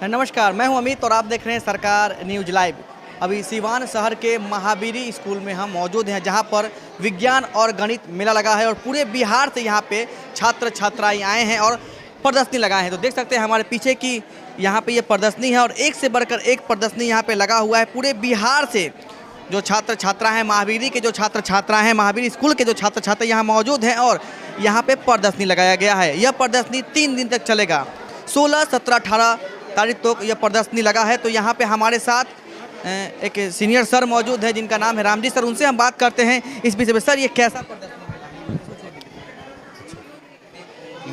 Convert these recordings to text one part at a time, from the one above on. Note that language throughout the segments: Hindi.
नमस्कार, मैं हूं अमित और आप देख रहे हैं सरकार न्यूज लाइव। अभी सीवान शहर के महावीरी स्कूल में हम मौजूद हैं, जहां पर विज्ञान और गणित मेला लगा है और पूरे बिहार से यहां पे छात्र छात्राएं आए हैं और प्रदर्शनी लगाए हैं। तो देख सकते हैं हमारे पीछे की यहां पे ये प्रदर्शनी है और एक से बढ़कर एक प्रदर्शनी यहां पे लगा हुआ है। पूरे बिहार से जो छात्र छात्रा हैं, महावीरी के जो छात्र छात्रा हैं, महावीरी स्कूल के जो छात्र छात्रा यहाँ मौजूद हैं और यहाँ पे प्रदर्शनी लगाया गया है। यह प्रदर्शनी 3 दिन तक चलेगा। 16, 17, 18 तारीख तक यह प्रदर्शनी लगा है। तो यहाँ पे हमारे साथ एक सीनियर सर मौजूद है जिनका नाम है रामजी सर। उनसे हम बात करते हैं इस विषय में। सर, ये कैसा प्रदर्शनी?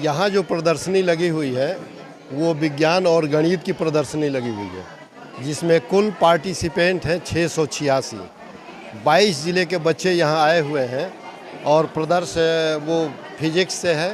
यहाँ जो प्रदर्शनी लगी हुई है वो विज्ञान और गणित की प्रदर्शनी लगी हुई है, जिसमें कुल पार्टिसिपेंट हैं 686। 22 ज़िले के बच्चे यहाँ आए हुए हैं और प्रदर्शन वो फिजिक्स से है,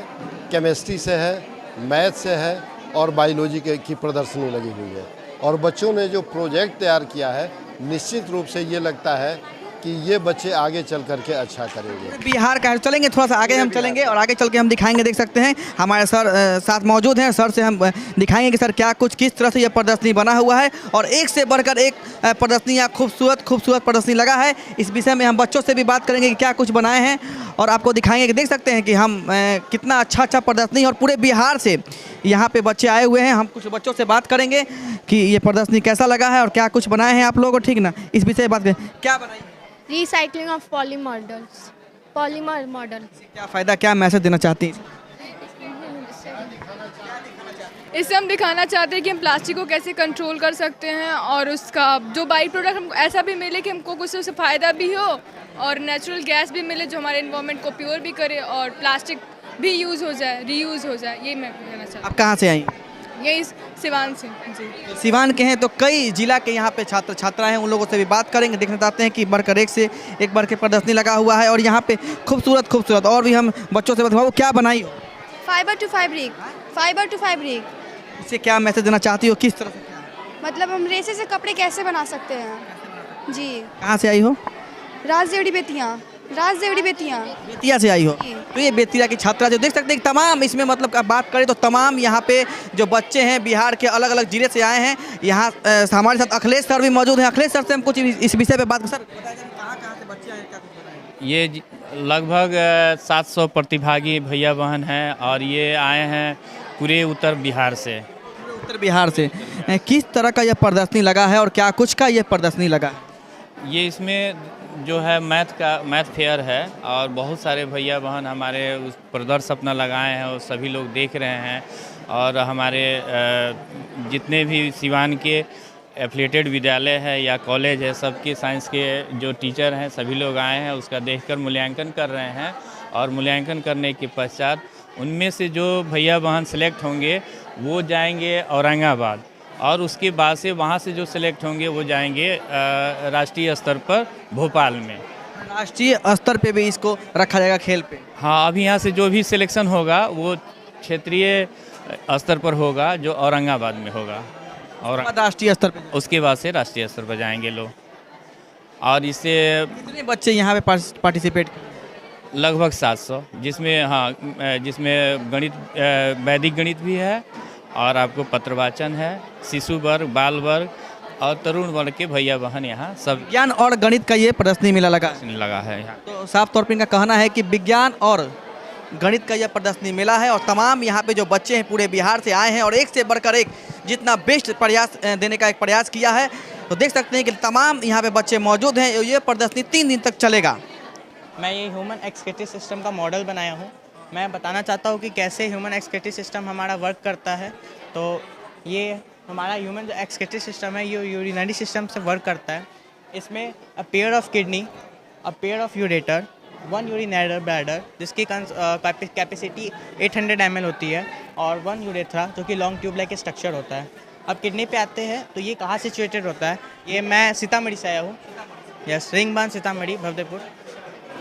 केमिस्ट्री से है, मैथ से है और बायोलॉजी की प्रदर्शनी लगी हुई है। और बच्चों ने जो प्रोजेक्ट तैयार किया है, निश्चित रूप से ये लगता है कि ये बच्चे आगे चल करके अच्छा करेंगे। बिहार का चलेंगे, थोड़ा सा आगे हम चलेंगे और आगे चल के हम दिखाएंगे। देख सकते हैं हमारे सर साथ मौजूद हैं। सर से हम दिखाएंगे कि सर किस तरह से यह प्रदर्शनी बना हुआ है और एक से बढ़कर एक प्रदर्शनी यहाँ खूबसूरत प्रदर्शनी लगा है। इस विषय में हम बच्चों से भी बात करेंगे कि क्या कुछ बनाए हैं और आपको दिखाएंगे कि देख सकते हैं कि हम कितना अच्छा प्रदर्शनी और पूरे बिहार से यहाँ पे बच्चे आए हुए हैं। हम कुछ बच्चों से बात करेंगे कि ये प्रदर्शनी कैसा लगा है और क्या कुछ बनाए हैं आप लोगों को, ठीक ना? इस विषय में बात करें। क्या बनाई है? Recycling of polymer model. क्या फ़ायदा, क्या मैसेज देना चाहती हैं? इससे हम दिखाना चाहते हैं कि हम प्लास्टिक को कैसे कंट्रोल कर सकते हैं और उसका जो बाई प्रोडक्ट हमको ऐसा भी मिले कि हमको कुछ उससे फ़ायदा भी हो और नेचुरल गैस भी मिले जो हमारे एनवायरनमेंट को प्योर भी करे और प्लास्टिक भी यूज़ हो जाए, रीयूज़ हो जाए। ये मैं कहना चाहती हूँ। आप कहाँ से आई? यही सिवान से जी। सिवान के हैं तो कई जिला के यहाँ पे छात्र छात्रा हैं, उन लोगों से भी बात करेंगे। देखना चाहते हैं कि बढ़कर एक से एक बढ़ के प्रदर्शनी लगा हुआ है और यहाँ पे खूबसूरत और भी हम बच्चों से बताओ क्या बनाई हो? Fibre to fabric. इससे क्या मैसेज देना चाहती हो, किस तरह से? मतलब हम रेसे से कपड़े कैसे बना सकते हैं जी। कहाँ से आई हो? राजदेवड़ी बेतियाँ। बेतिया से आई हो? तो ये बेतिया की छात्रा जो देख सकते हैं तमाम, इसमें मतलब आप बात करें तो तमाम यहाँ पे जो बच्चे हैं बिहार के अलग अलग जिले से आए हैं। यहाँ हमारे साथ अखिलेश सर भी मौजूद हैं। अखिलेश सर से हम कुछ इस विषय पे बात कर। सर कहाँ से बच्चे आए, क्या कुछ बताएं? ये लगभग 700 प्रतिभागी भैया बहन हैं और ये आए हैं पूरे उत्तर बिहार से। उत्तर बिहार से किस तरह का यह प्रदर्शनी लगा है और क्या कुछ का यह प्रदर्शनी लगा है? ये इसमें जो है मैथ फेयर है और बहुत सारे भैया बहन हमारे उस प्रदर्शन अपना लगाए हैं और सभी लोग देख रहे हैं। और हमारे जितने भी सिवान के एफिलिएटेड विद्यालय है या कॉलेज है, सबके साइंस के जो टीचर हैं सभी लोग आए हैं, उसका देखकर मूल्यांकन कर रहे हैं। और मूल्यांकन करने के पश्चात उनमें से जो भैया बहन सेलेक्ट होंगे वो जाएंगे औरंगाबाद और उसके बाद से वहाँ से जो सेलेक्ट होंगे वो जाएंगे राष्ट्रीय स्तर पर भोपाल में। राष्ट्रीय स्तर पे भी इसको रखा जाएगा खेल पे? हाँ, अभी यहाँ से जो भी सिलेक्शन होगा वो क्षेत्रीय स्तर पर होगा, जो औरंगाबाद में होगा। और राष्ट्रीय स्तर पे? उसके बाद से राष्ट्रीय स्तर पर जाएंगे लोग। और इससे कितने बच्चे यहाँ पे पार्टिसिपेट? लगभग 700, जिसमें गणित, वैदिक गणित भी है और आपको पत्रवाचन है, शिशु वर्ग, बाल वर्ग और तरुण वर्ग के भैया बहन यहाँ सब। विज्ञान और गणित का ये प्रदर्शनी मेला लगा है यहाँ। तो साफ तौर पर इनका कहना है कि विज्ञान और गणित का यह प्रदर्शनी मेला है और तमाम यहाँ पे जो बच्चे हैं पूरे बिहार से आए हैं और एक से बढ़कर एक जितना बेस्ट प्रयास देने का एक प्रयास किया है। तो देख सकते हैं कि तमाम यहाँ पे बच्चे मौजूद हैं। ये प्रदर्शनी 3 दिन तक चलेगा। मैं ये ह्यूमन एक्सक्रीटरी सिस्टम का मॉडल बनाया हूँ। मैं बताना चाहता हूँ कि कैसे ह्यूमन एक्सक्रीटरी सिस्टम हमारा वर्क करता है। तो ये हमारा ह्यूमन जो एक्सक्रीटरी सिस्टम है ये यूरिनरी सिस्टम से वर्क करता है। इसमें a pair of kidney, a pair of ureter, 1 urinary bladder जिसकी कैपेसिटी 800 ml होती है और 1 यूरेथ्रा जो कि लॉन्ग ट्यूब लाइक स्ट्रक्चर होता है। अब किडनी पे आते हैं तो ये कहाँ सिचुएटेड होता है? ये मैं सीतामढ़ी से आया हूँ। यस, रिंग बांध सीतामढ़ी भवदेपुर।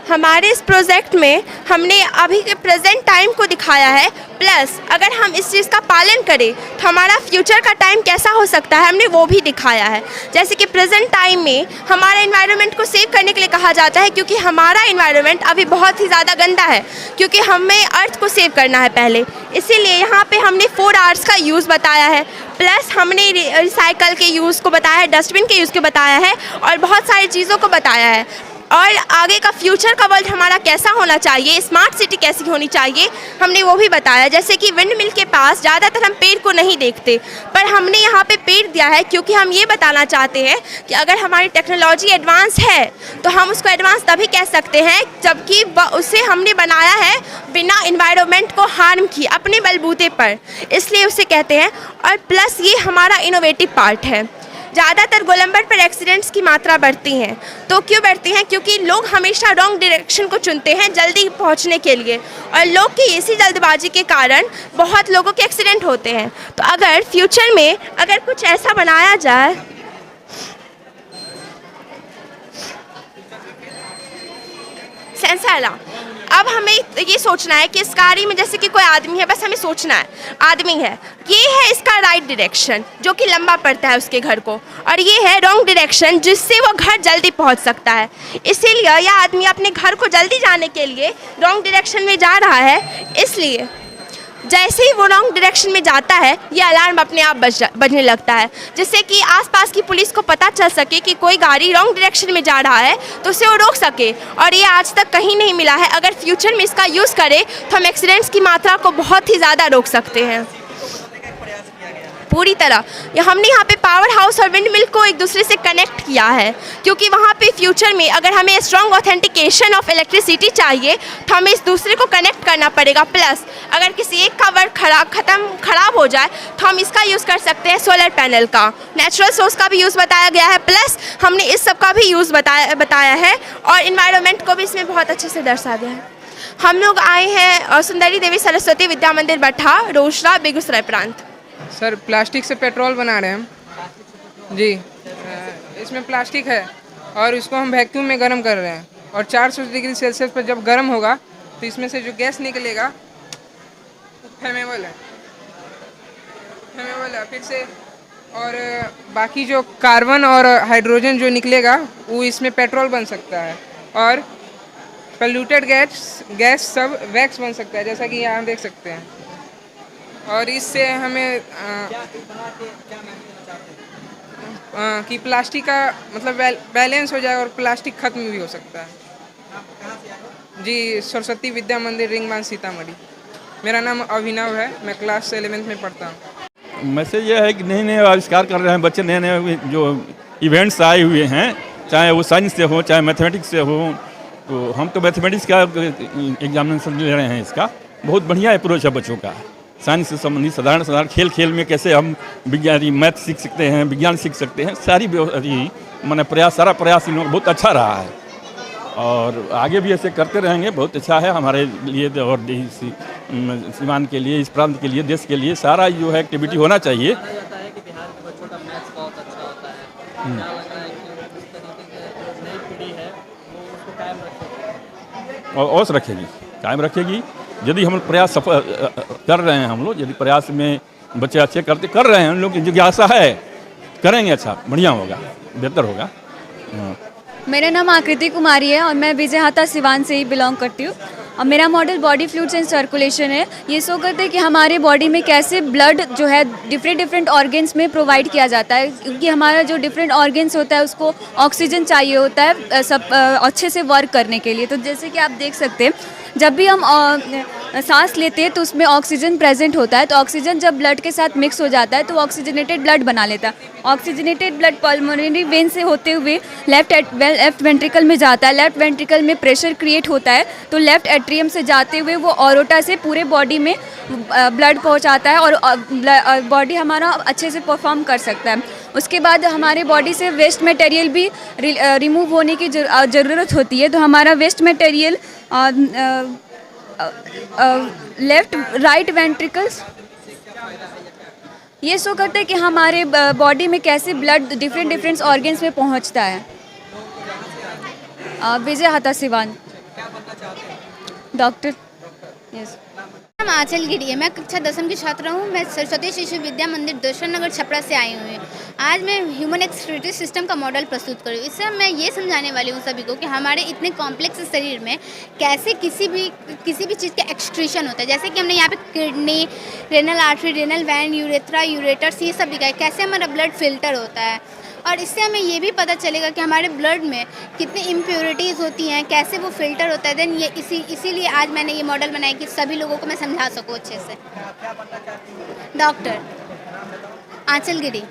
हमारे इस प्रोजेक्ट में हमने अभी के प्रेजेंट टाइम को दिखाया है, प्लस अगर हम इस चीज़ का पालन करें तो हमारा फ्यूचर का टाइम कैसा हो सकता है हमने वो भी दिखाया है। जैसे कि प्रेजेंट टाइम में हमारे एनवायरनमेंट को सेव करने के लिए कहा जाता है, क्योंकि हमारा एनवायरनमेंट अभी बहुत ही ज़्यादा गंदा है, क्योंकि हमें अर्थ को सेव करना है पहले। इसीलिए यहाँ पे हमने 4 आवर्स का यूज़ बताया है, प्लस हमने रिसाइकल के यूज़ को बताया है, डस्टबिन के यूज़ को बताया है और बहुत सारी चीज़ों को बताया है। और आगे का फ्यूचर का वर्ल्ड हमारा कैसा होना चाहिए, स्मार्ट सिटी कैसी होनी चाहिए, हमने वो भी बताया। जैसे कि विंड मिल के पास ज़्यादातर हम पेड़ को नहीं देखते, पर हमने यहाँ पे पेड़ दिया है, क्योंकि हम ये बताना चाहते हैं कि अगर हमारी टेक्नोलॉजी एडवांस है तो हम उसको एडवांस तभी कह सकते हैं जबकि उसे हमने बनाया है बिना इन्वायरमेंट को हार्म किए, अपने बलबूते पर, इसलिए उसे कहते हैं। और प्लस ये हमारा इनोवेटिव पार्ट है। ज़्यादातर गोलंबर पर एक्सीडेंट्स की मात्रा बढ़ती हैं, तो क्यों बढ़ती हैं? क्योंकि लोग हमेशा रॉन्ग डायरेक्शन को चुनते हैं जल्दी पहुंचने के लिए, और लोग की इसी जल्दबाजी के कारण बहुत लोगों के एक्सीडेंट होते हैं। तो अगर फ्यूचर में अगर कुछ ऐसा बनाया जाए, सेंसर, अब हमें ये सोचना है कि इस गाड़ी में जैसे कि कोई आदमी है, बस हमें सोचना है आदमी है, ये है इसका राइट डायरेक्शन जो कि लंबा पड़ता है उसके घर को, और ये है रॉन्ग डायरेक्शन जिससे वो घर जल्दी पहुंच सकता है। इसीलिए यह आदमी अपने घर को जल्दी जाने के लिए रॉन्ग डायरेक्शन में जा रहा है, इसलिए जैसे ही वो रॉन्ग डायरेक्शन में जाता है ये अलार्म अपने आप बजने लगता है, जिससे कि आसपास की पुलिस को पता चल सके कि कोई गाड़ी रॉन्ग डायरेक्शन में जा रहा है तो उसे वो रोक सके। और ये आज तक कहीं नहीं मिला है। अगर फ्यूचर में इसका यूज़ करें तो हम एक्सीडेंट्स की मात्रा को बहुत ही ज़्यादा रोक सकते हैं पूरी तरह। हमने यहाँ पे पावर हाउस और विंड मिल को एक दूसरे से कनेक्ट किया है, क्योंकि वहाँ पे फ्यूचर में अगर हमें स्ट्रॉन्ग ऑथेंटिकेशन ऑफ इलेक्ट्रिसिटी चाहिए तो हमें इस दूसरे को कनेक्ट करना पड़ेगा। प्लस अगर किसी एक का वर्क खराब हो जाए तो हम इसका यूज़ कर सकते हैं, सोलर पैनल का, नेचुरल सोर्स का भी यूज़ बताया गया है, प्लस हमने इस सब का भी यूज़ बताया है और इन्वायरमेंट को भी इसमें बहुत अच्छे से दर्शा गया है। हम लोग आए हैं सुंदरी देवी सरस्वती विद्या मंदिर भट्ठा, रोसड़ा, बेगूसराय प्रांत। सर प्लास्टिक से पेट्रोल बना रहे हैं हम जी। इसमें प्लास्टिक है और इसको हम वैक्यूम में गर्म कर रहे हैं, और 400 डिग्री सेल्सियस पर जब गर्म होगा तो इसमें से जो गैस निकलेगा फ्लेमेबल है फिर से, और बाकी जो कार्बन और हाइड्रोजन जो निकलेगा वो इसमें पेट्रोल बन सकता है, और पोल्यूटेड गैस सब वैक्स बन सकता है, जैसा कि यहाँ देख सकते हैं। और इससे हमें कि प्लास्टिक का मतलब बैलेंस हो जाए और प्लास्टिक खत्म भी हो सकता है जी। सरस्वती विद्या मंदिर, रिंगबांध, सीतामढ़ी। मेरा नाम अभिनव है, मैं क्लास 11th में पढ़ता हूँ। मैसेज ये है कि नए नए आविष्कार कर रहे हैं बच्चे, नए नए जो इवेंट्स आए हुए हैं, चाहे वो साइंस से हो चाहे मैथमेटिक्स से हो। तो हम तो मैथमेटिक्स का एग्जामिनेशन ले रहे हैं, इसका बहुत बढ़िया अप्रोच है बच्चों का। साइंस से संबंधित साधारण खेल में कैसे हम विज्ञान मैथ सीख सकते हैं, विज्ञान सीख सकते हैं, सारी मैंने सारा प्रयास इन लोगों बहुत अच्छा रहा है, और आगे भी ऐसे करते रहेंगे। बहुत अच्छा है हमारे लिए और सीमान के लिए, इस प्रांत के लिए, देश के लिए सारा जो है एक्टिविटी होना चाहिए। और रखेगी, कायम रखेगी यदि हम प्रयास सफल कर रहे हैं। हम लोग यदि प्रयास में बच्चे अच्छे कर रहे हैं, उन लोग की जिज्ञासा है, करेंगे अच्छा, बढ़िया होगा, बेहतर होगा। मेरा नाम आकृति कुमारी है और मैं विजयहाता सिवान से ही बिलोंग करती हूँ। और मेरा model body fluids and circulation है। ये शो करते हैं कि हमारे बॉडी में कैसे ब्लड जो है डिफरेंट ऑर्गन्स में प्रोवाइड किया जाता है, क्योंकि हमारा जो डिफरेंट ऑर्गन्स होता है उसको ऑक्सीजन चाहिए होता है सब अच्छे से वर्क करने के लिए। तो जैसे कि आप देख सकते हैं जब भी हम सांस लेते हैं तो उसमें ऑक्सीजन प्रेजेंट होता है, तो ऑक्सीजन जब ब्लड के साथ मिक्स हो जाता है तो ऑक्सीजनेटेड ब्लड बना लेता है। ऑक्सीजनेटेड ब्लड पल्मोनरी वेन से होते हुए लेफ्ट वेंट्रिकल में जाता है। लेफ्ट वेंट्रिकल में प्रेशर क्रिएट होता है तो लेफ्ट एट्रियम से जाते हुए वो ऑरोटा से पूरे बॉडी में ब्लड पहुंचाता है और बॉडी हमारा अच्छे से परफॉर्म कर सकता है। उसके बाद हमारे बॉडी से वेस्ट मटेरियल भी रिमूव होने की ज़रूरत होती है, तो हमारा waste material left right ventricles ये शो करते हैं कि हमारे बॉडी में कैसे ब्लड डिफरेंट ऑर्गन्स में पहुंचता है। विजयहाता सिवान। डॉक्टर। यस। नाम आंचल गिरी है, मैं कक्षा 10वीं की छात्रा हूँ। मैं सरस्वती शिशु विद्या मंदिर दर्शन नगर छपरा से आई हुई हूँ। आज मैं ह्यूमन एक्सक्रीटरी सिस्टम का मॉडल प्रस्तुत करूँ। इससे मैं ये समझाने वाली हूँ सभी को कि हमारे इतने कॉम्प्लेक्स शरीर में कैसे किसी भी चीज़ का एक्सक्रीशन होता है। जैसे कि हमने यहाँ पे kidney, renal artery, renal vein, urethra, ureters, ये सब दिखाया कैसे हमारा ब्लड फिल्टर होता है। और इससे हमें ये भी पता चलेगा कि हमारे ब्लड में कितनी इम्प्योरिटीज़ होती हैं, कैसे वो फिल्टर होता है। देन ये इसीलिए आज मैंने ये मॉडल बनाया कि सभी लोगों को मैं समझा सकूँ अच्छे से। डॉक्टर आंचल गिरी।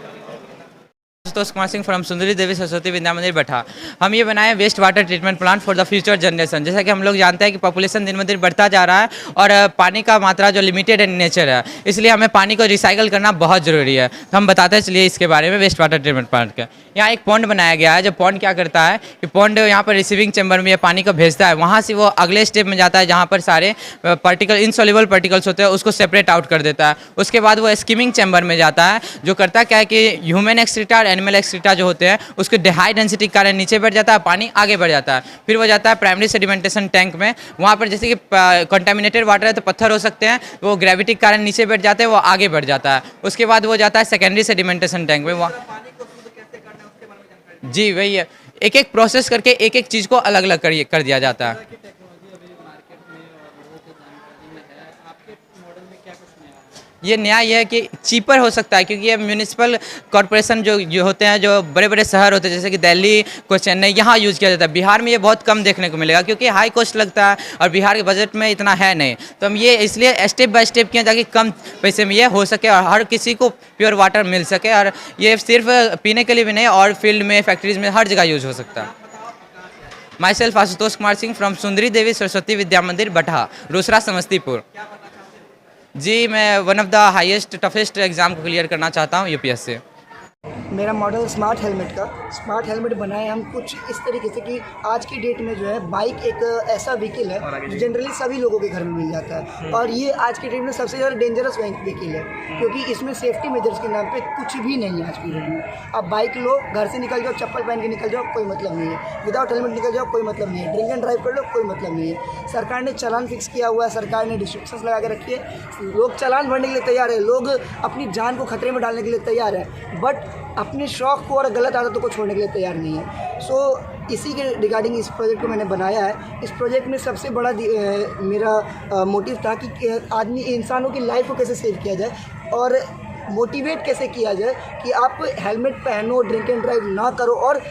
आशुतोष कुमार सिंह फ्रॉम सुंदरी देवी सरस्वती विद्या मंदिर बैठा। हम ये बनाए waste water treatment plant for the future generation. जैसा कि हम लोग जानते हैं कि पॉपुलेशन दिन ब दिन बढ़ता जा रहा है और पानी का मात्रा जो लिमिटेड इन नेचर है, इसलिए हमें पानी को रिसाइकल करना बहुत ज़रूरी है। तो हम बताते हैं चलिए इसके बारे में वेस्ट वाटर ट्रीटमेंट प्लांट के। यहाँ एक पॉन्ड बनाया गया है। जो पॉन्ड क्या करता है कि पॉन्ड यहाँ पर रिसीविंग चैम्बर में ये पानी को भेजता है, वहाँ से वो अगले स्टेप में जाता है जहाँ पर सारे पार्टिकल इनसॉल्युबल पार्टिकल्स होते हैं, उसको सेपरेट आउट कर देता है। उसके बाद वो स्कीमिंग चैम्बर में जाता है, जो करता क्या है कि ह्यूमन एक्सक्रीटा और एनिमल एक्सक्रीटा जो होते हैं उसके हाई डेंसिटी के कारण नीचे बढ़ जाता है, पानी आगे बढ़ जाता है। फिर वो जाता है प्राइमरी सेडिमेंटेशन टैंक में। वहाँ पर जैसे कि कंटामिनेटेड वाटर है तो पत्थर हो सकते हैं, वो ग्रेविटी के कारण नीचे बैठ जाते हैं, वो आगे बढ़ जाता है। उसके बाद वो जाता है सेकेंडरी सेडिमेंटेशन टैंक में। वहाँ जी वही है, एक एक प्रोसेस करके एक एक चीज़ को अलग अलग कर दिया जाता है। ये न्याय है कि चीपर हो सकता है, क्योंकि ये म्यूनिसिपल कॉरपोरेशन जो होते हैं, जो बड़े बड़े शहर होते हैं जैसे कि दिल्ली को चेन्नई, यहाँ यूज़ किया जाता है। बिहार में ये बहुत कम देखने को मिलेगा क्योंकि हाई कॉस्ट लगता है और बिहार के बजट में इतना है नहीं। तो हम ये इसलिए स्टेप बाय स्टेप किया ताकि कम पैसे में ये हो सके और हर किसी को प्योर वाटर मिल सके। और ये सिर्फ पीने के लिए भी नहीं और फील्ड में, फैक्ट्रीज में हर जगह यूज़ हो सकता है। My self Ashutosh Kumar Singh from Sundari Devi Saraswati Vidya मंदिर बटहा, रोसड़ा समस्तीपुर। जी मैं one of the highest toughest exam को क्लियर करना चाहता हूँ यूपीएस से। मेरा मॉडल स्मार्ट हेलमेट का। स्मार्ट हेलमेट बनाए हम कुछ इस तरीके से कि आज की डेट में जो है बाइक एक ऐसा व्हीकल है जो जनरली सभी लोगों के घर में मिल जाता है, और ये आज की डेट में सबसे ज़्यादा डेंजरस व्हीकल है क्योंकि इसमें सेफ्टी मेजर्स के नाम पे कुछ भी नहीं है आज की डेट में। अब बाइक लो, घर से निकल जाओ, चप्पल पहन के निकल जाओ, कोई मतलब नहीं है। विदाउट हेलमेट निकल जाओ, कोई मतलब नहीं है। ड्रिंक एंड ड्राइव कर लो, कोई मतलब नहीं है। सरकार ने चालान फिक्स किया हुआ है, सरकार ने रिस्ट्रिक्शंस लगा के रखी है। लोग चालान भरने के लिए तैयार है, लोग अपनी जान को खतरे में डालने के लिए तैयार है, बट अपने शौक़ को और गलत आदतों को छोड़ने के लिए तैयार नहीं है। सो इसी के रिगार्डिंग इस प्रोजेक्ट को मैंने बनाया है। इस प्रोजेक्ट में सबसे बड़ा मेरा मोटिव था कि आदमी इंसानों की लाइफ को कैसे सेव किया जाए और मोटिवेट कैसे किया जाए कि आप हेलमेट पहनो, ड्रिंक एंड ड्राइव ना करो। और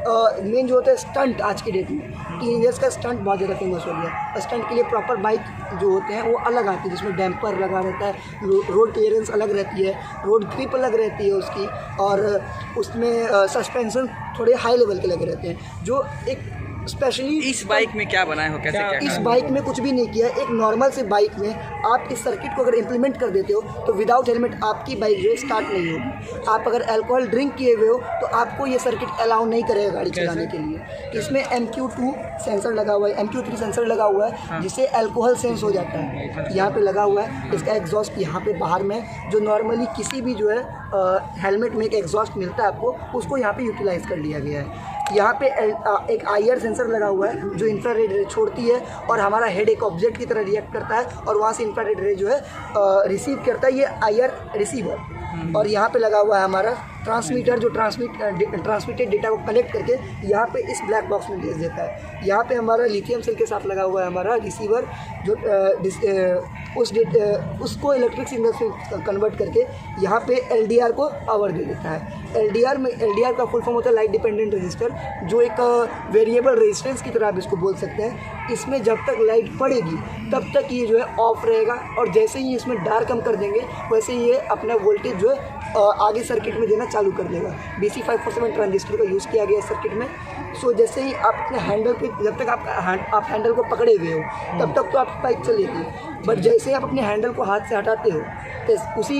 मेन जो होता है स्टंट, आज की डेट में टीनेजर्स का स्टंट बहुत ज़्यादा फेमस हो गया। स्टंट के लिए प्रॉपर बाइक जो होते हैं वो अलग आती है, जिसमें डैम्पर लगा रहता है, रोड क्लियरेंस अलग रहती है, रोड ग्रिप अलग रहती है उसकी, और उसमें सस्पेंशन थोड़े हाई लेवल के लगे रहते हैं। जो एक स्पेशली इस बाइक में क्या बनाए हो, कैसे क्या? इस बाइक में कुछ भी नहीं किया। एक नॉर्मल से बाइक में आप इस सर्किट को अगर इम्प्लीमेंट कर देते हो तो विदाउट हेलमेट आपकी बाइक जो है स्टार्ट नहीं होगी। आप अगर अल्कोहल ड्रिंक किए हुए हो तो आपको ये सर्किट अलाउ नहीं करेगा गाड़ी चलाने के लिए। इसमें MQ2 सेंसर लगा हुआ है, MQ3 सेंसर लगा हुआ है, जिससे अल्कोहल सेंस हो जाता है। यहाँ पे लगा हुआ है। इसका एग्जॉस्ट यहाँ पे बाहर में, जो नॉर्मली किसी भी जो है हेलमेट में एक एग्जॉस्ट मिलता है आपको, उसको यहाँ पे यूटिलाइज कर लिया गया है। यहाँ पे एक IR सेंसर लगा हुआ है जो इंफ्रारेड रे छोड़ती है और हमारा हेड एक ऑब्जेक्ट की तरह रिएक्ट करता है और वहाँ से इंफ्रारेड रे जो है रिसीव करता है। ये IR रिसीवर। और यहाँ पे लगा हुआ है हमारा ट्रांसमीटर जो ट्रांसमिटेड डेटा को कलेक्ट करके यहाँ पे इस ब्लैक बॉक्स में भेज देता है। यहाँ पे हमारा लिथियम सेल के साथ लगा हुआ है हमारा रिसीवर, जो उसको इलेक्ट्रिक सिग्नल से कन्वर्ट करके यहाँ पे LDR को पावर दे देता है। LDR का फुल फॉर्म होता है लाइट डिपेंडेंट रजिस्टर, जो एक वेरिएबल रेजिस्टेंस की तरह आप इसको बोल सकते हैं। इसमें जब तक लाइट पड़ेगी तब तक ये जो है ऑफ रहेगा, और जैसे ही इसमें डार्क कम कर देंगे वैसे ये अपना वोल्टेज जो है आगे सर्किट में देना चालू कर देगा। BC 547 ट्रांजिस्टर का यूज़ किया गया है सर्किट में। सो जैसे ही आप अपने हैंडल पे, जब तक आप हैंडल को पकड़े हुए हो तब तक तो आपकी बाइक चलेगी, बट जैसे ही आप अपने हैंडल को हाथ से हटाते हो तो उसी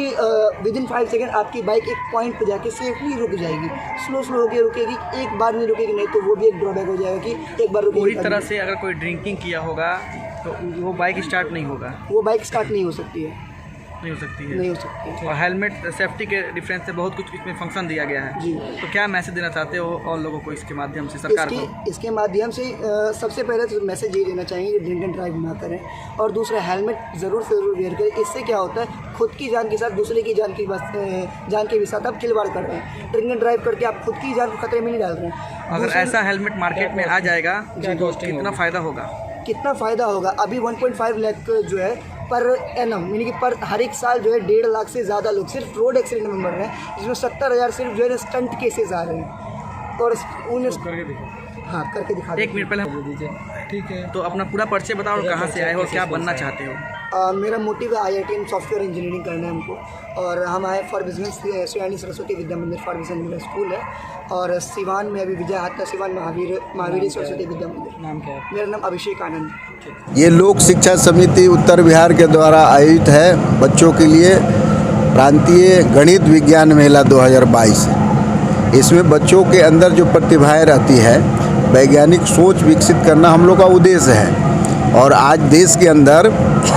विदिन 5 सेकेंड आपकी बाइक एक पॉइंट पे जाके सेफली रुक जाएगी। स्लो होकर रुकेगी, एक बार नहीं रुकेगी, नहीं तो वो भी एक ड्रॉबैक हो जाएगा कि एक बार रुकेगी। पूरी तरह से अगर कोई ड्रिंकिंग किया होगा तो वो बाइक स्टार्ट नहीं होगा, वो बाइक स्टार्ट नहीं हो सकती है। नहीं हो सकती है। नहीं हो सकती। और हेलमेट सेफ्टी के डिफरेंस से बहुत कुछ इसमें फंक्शन दिया गया है जी। तो क्या मैसेज देना चाहते हो और लोगों को इसके माध्यम से, सरकार को? इसके माध्यम से सबसे पहले तो मैसेज ये देना चाहेंगे कि ड्रिंक एंड ड्राइव ना करें, और दूसरा हेलमेट ज़रूर से ज़रूर वेयर करें। इससे क्या होता है, खुद की जान के साथ दूसरे की जान के भी साथ आप खिलवाड़ कर रहे हैं। ड्रिंक एंड ड्राइव करके आप खुद की जान को खतरे में नहीं डाल रहे हैं। अगर ऐसा हेलमेट मार्केट में आ जाएगा तो कितना फ़ायदा होगा? कितना फ़ायदा होगा? अभी 1.5 लाख जो है पर एनम, यानी कि पर हर एक साल जो है 1.5 लाख से ज़्यादा लोग सिर्फ रोड एक्सीडेंट में मर रहे हैं, जिसमें 70,000 सिर्फ जो है स्टंट केसेस आ रहे हैं। और हाँ करके दिखा 1 मिनट पहले दीजिए। ठीक है, तो अपना पूरा परिचय बताओ और कहाँ से आए हो और क्या बनना चाहते हो? मेरा मोटिव है IIT में सॉफ्टवेयर इंजीनियरिंग करना है हमको, और हम आए फॉर बिजनेस श्री सरस्वती विद्या मंदिर फॉर बिजनेस मेरा स्कूल है, और सिवान में अभी विजय हाथा सिवान महावीर सरस्वती विद्या मंदिर। नाम क्या है? मेरा नाम अभिषेक आनंद। ये लोक शिक्षा समिति उत्तर बिहार के द्वारा आयोजित है बच्चों के लिए प्रांतीय गणित विज्ञान मेला 2022। इसमें बच्चों के अंदर जो प्रतिभाएं रहती है, वैज्ञानिक सोच विकसित करना हम लोग का उद्देश्य है। और आज देश के अंदर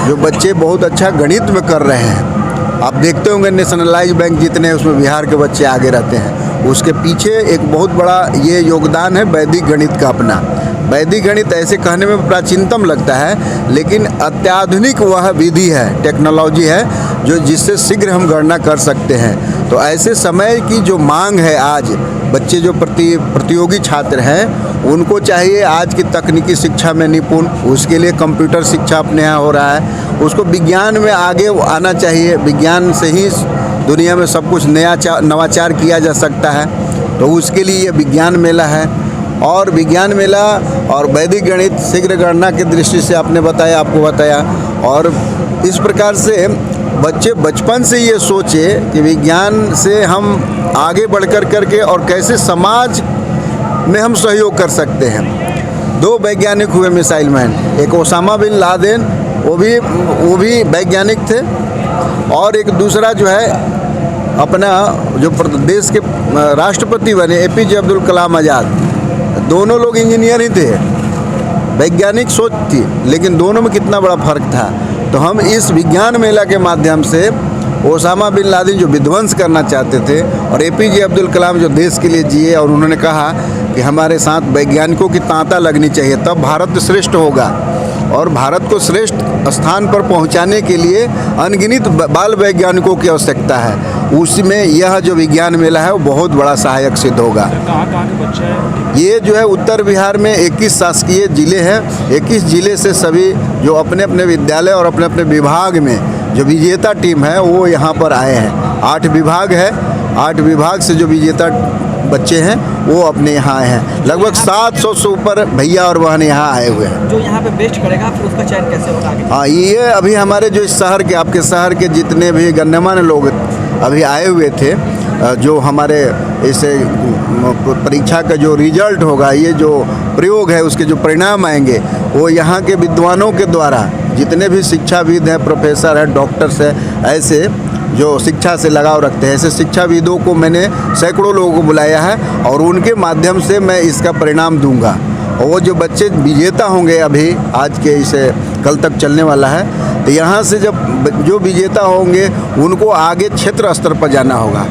जो बच्चे बहुत अच्छा गणित में कर रहे हैं, आप देखते होंगे नेशनलाइज बैंक जितने उसमें बिहार के बच्चे आगे रहते हैं, उसके पीछे एक बहुत बड़ा ये योगदान है वैदिक गणित का अपना। वैदिक गणित ऐसे कहने में प्राचीनतम लगता है, लेकिन अत्याधुनिक वह विधि है, टेक्नोलॉजी है जो जिससे शीघ्र हम गणना कर सकते हैं। तो ऐसे समय की जो मांग है, आज बच्चे जो प्रतियोगी छात्र हैं उनको चाहिए आज की तकनीकी शिक्षा में निपुण, उसके लिए कंप्यूटर शिक्षा अपने यहाँ हो रहा है, उसको विज्ञान में आगे आना चाहिए। विज्ञान से ही दुनिया में सब कुछ नवाचार किया जा सकता है, तो उसके लिए ये विज्ञान मेला है। और विज्ञान मेला और वैदिक गणित शीघ्र गणना की दृष्टि से आपको बताया, और इस प्रकार से बच्चे बचपन से ये सोचे कि विज्ञान से हम आगे बढ़कर करके और कैसे समाज में हम सहयोग कर सकते हैं। 2 वैज्ञानिक हुए मिसाइल मैन, एक ओसामा बिन लादेन, वो भी वैज्ञानिक थे, और एक दूसरा जो है अपना जो देश के राष्ट्रपति बने APJ अब्दुल कलाम आज़ाद, दोनों लोग इंजीनियर ही थे, वैज्ञानिक सोच थी, लेकिन दोनों में कितना बड़ा फर्क था। तो हम इस विज्ञान मेला के माध्यम से ओसामा बिन लादेन जो विध्वंस करना चाहते थे, और APJ अब्दुल कलाम जो देश के लिए जिए, और उन्होंने कहा कि हमारे साथ वैज्ञानिकों की तांता लगनी चाहिए, तब भारत श्रेष्ठ होगा। और भारत को श्रेष्ठ स्थान पर पहुंचाने के लिए अनगिनत बाल वैज्ञानिकों की आवश्यकता है। उसमें यह जो विज्ञान मेला है वो बहुत बड़ा सहायक सिद्ध होगा। कहाँ के बच्चे हैं? ये जो है उत्तर बिहार में 21 शासकीय जिले हैं। 21 जिले से सभी जो अपने अपने विद्यालय और अपने अपने विभाग में जो विजेता टीम है वो यहाँ पर आए हैं। 8 विभाग है, 8 विभाग से जो विजेता बच्चे हैं वो अपने यहाँ आए हैं। लगभग 700 से ऊपर भैया और बहन यहाँ आए हुए हैं। जो यहाँ पे बेस्ट करेगा फिर उसका चयन कैसे होगा आगे? हाँ, ये अभी हमारे जो इस शहर के, आपके शहर के जितने भी गण्यमान्य लोग अभी आए हुए थे, जो हमारे इस परीक्षा का जो रिजल्ट होगा, ये जो प्रयोग है उसके जो परिणाम आएंगे, वो यहाँ के विद्वानों के द्वारा, जितने भी शिक्षाविद हैं, प्रोफेसर हैं, डॉक्टर्स हैं, ऐसे जो शिक्षा से लगाव रखते हैं, ऐसे शिक्षाविदों को मैंने सैकड़ों लोगों को बुलाया है, और उनके माध्यम से मैं इसका परिणाम दूंगा। और वो जो बच्चे विजेता होंगे, अभी आज के इसे कल तक चलने वाला है, तो यहाँ से जब जो विजेता होंगे उनको आगे क्षेत्र स्तर पर जाना होगा।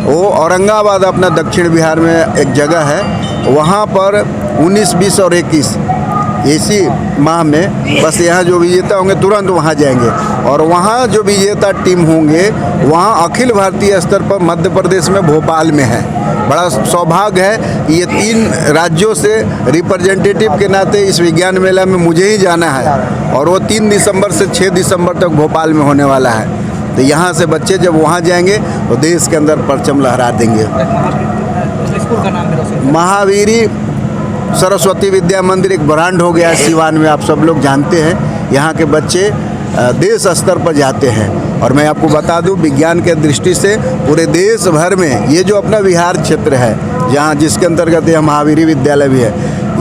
वो औरंगाबाद अपना दक्षिण बिहार में एक जगह है, वहाँ पर 19, 20 और 21 इसी माह में बस यहाँ जो विजेता होंगे तुरंत वहाँ जाएंगे, और वहाँ जो विजेता टीम होंगे वहाँ अखिल भारतीय स्तर पर मध्य प्रदेश में भोपाल में है। बड़ा सौभाग्य है कि ये 3 राज्यों से रिप्रेजेंटेटिव के नाते इस विज्ञान मेला में मुझे ही जाना है, और वो 3 दिसंबर से 6 दिसंबर तक भोपाल में होने वाला है। तो यहाँ से बच्चे जब वहाँ जाएंगे तो देश के अंदर परचम लहरा देंगे। स्कूल का नाम महावीरी सरस्वती विद्या मंदिर एक ब्रांड हो गया है सिवान में, आप सब लोग जानते हैं। यहाँ के बच्चे देश स्तर पर जाते हैं, और मैं आपको बता दूं विज्ञान के दृष्टि से पूरे देश भर में ये जो अपना बिहार क्षेत्र है, जहाँ जिसके अंतर्गत यह महावीरी विद्यालय भी है,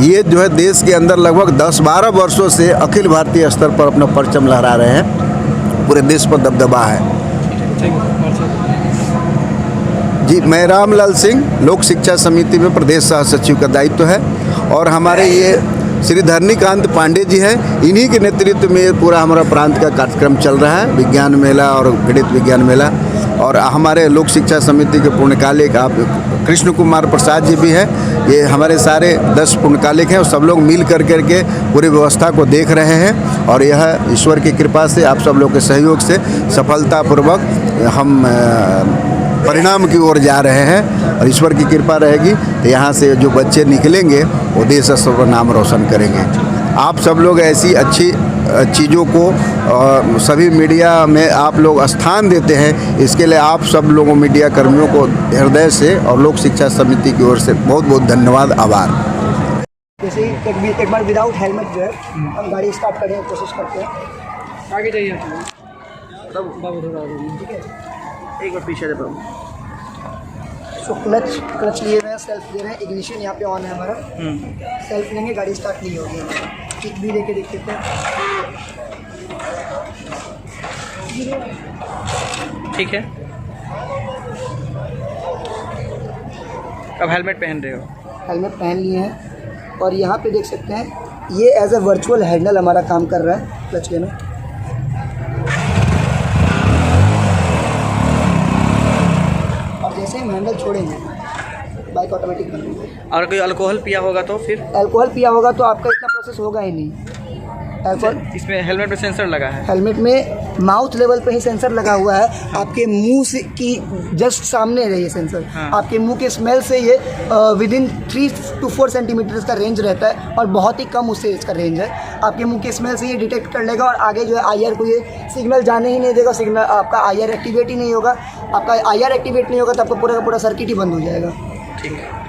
ये जो है देश के अंदर लगभग 10-12 वर्षों से अखिल भारतीय स्तर पर अपना परचम लहरा रहे हैं। पूरे देश पर दबदबा है। जी, मैं रामलाल सिंह, लोक शिक्षा समिति में प्रदेश सह सचिव का दायित्व है, और हमारे ये श्री धरणीकांत पांडे जी हैं। इन्हीं के नेतृत्व में पूरा हमारा प्रांत का कार्यक्रम चल रहा है, विज्ञान मेला और गणित विज्ञान मेला। और हमारे लोक शिक्षा समिति के पूर्णकालिक आप कृष्ण कुमार प्रसाद जी भी हैं। ये हमारे सारे 10 पूर्णकालिक हैं और सब लोग मिल कर के पूरी व्यवस्था को देख रहे हैं। और यह ईश्वर की कृपा से, आप सब लोग के सहयोग से सफलतापूर्वक हम परिणाम की ओर जा रहे हैं। और ईश्वर की कृपा रहेगी तो यहाँ से जो बच्चे निकलेंगे वो देश का नाम रोशन करेंगे। आप सब लोग ऐसी अच्छी चीज़ों को सभी मीडिया में आप लोग स्थान देते हैं, इसके लिए आप सब लोगों मीडिया कर्मियों को हृदय से और लोक शिक्षा समिति की ओर से बहुत बहुत धन्यवाद, आभार। जैसे ही एक बार विदाउट हेलमेट जो है हम गाड़ी स्टार्ट करने की कोशिश करते हैं। आगे जाइए ठीक है, एक बार पीछे देखो। तो क्लच लिए हुए हैं, सेल्फ दे रहे हैं, इग्निशन यहाँ पे ऑन है हमारा। सेल्फ लेंगे, गाड़ी स्टार्ट नहीं होगी। किक भी लेके देख लेते हैं। ठीक है, अब हेलमेट पहन रहे हो? हेलमेट पहन लिए हैं और यहाँ पे देख सकते हैं ये एज अ वर्चुअल हैंडल हमारा काम कर रहा है क्लच के में। और जैसे हम हैंडल छोड़ेंगे बाइक ऑटोमेटिक बनेगी। और कोई अल्कोहल पिया होगा तो फिर? अल्कोहल पिया होगा तो आपका इतना प्रोसेस होगा ही नहीं। इसमें हेलमेट में सेंसर लगा है? हेलमेट में माउथ लेवल पे ही सेंसर लगा हुआ है। आपके मुंह से की जस्ट सामने है ये सेंसर। आपके मुंह के स्मेल से ये विदिन 3 to 4 सेंटीमीटर का रेंज रहता है और बहुत ही कम उससे इसका रेंज है। आपके मुंह के स्मेल से ये डिटेक्ट कर लेगा और आगे जो है IR को ये सिग्नल जाने ही नहीं देगा। सिग्नल आपका IR एक्टिवेट ही नहीं होगा। आपका IR एक्टिवेट नहीं होगा तो आपका पूरा का पूरा सर्किट ही बंद हो जाएगा। ठीक है।